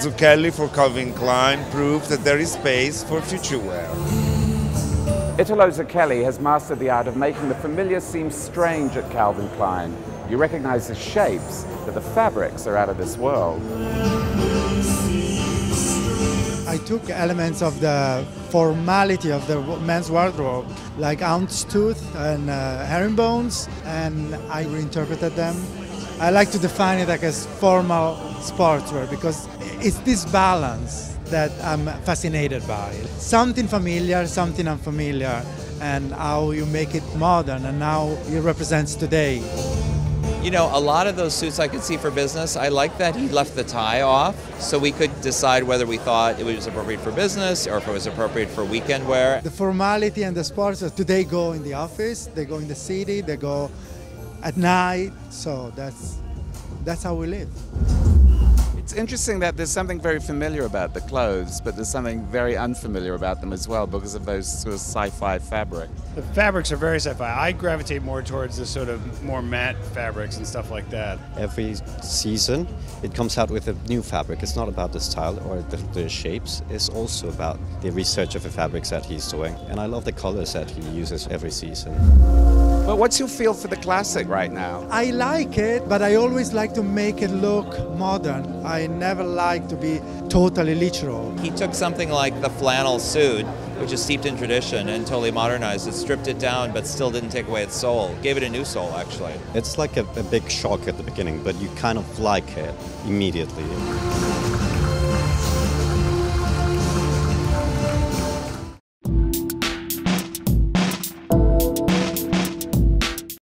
Zucchelli for Calvin Klein proves that there is space for future wear. Italo Zucchelli has mastered the art of making the familiar seem strange at Calvin Klein. You recognize the shapes, but the fabrics are out of this world. I took elements of the formality of the men's wardrobe, like houndstooth and herringbones, and I reinterpreted them. I like to define it like as formal sportswear because it's this balance that I'm fascinated by. Something familiar, something unfamiliar, and how you make it modern and how it represents today. You know, a lot of those suits I could see for business. I like that he left the tie off so we could decide whether we thought it was appropriate for business or if it was appropriate for weekend wear. The formality and the sports today go in the office, they go in the city, they go at night, so that's how we live. It's interesting that there's something very familiar about the clothes, but there's something very unfamiliar about them as well because of those sort of sci-fi fabric. The fabrics are very sci-fi. I gravitate more towards the sort of more matte fabrics and stuff like that. Every season it comes out with a new fabric. It's not about the style or the shapes, it's also about the research of the fabrics that he's doing. And I love the colors that he uses every season. But what's your feel for the classic right now? I like it, but I always like to make it look modern. I never like to be totally literal. He took something like the flannel suit, which is steeped in tradition, and totally modernized it, stripped it down, but still didn't take away its soul. Gave it a new soul, actually. It's like a big shock at the beginning, but you kind of like it immediately.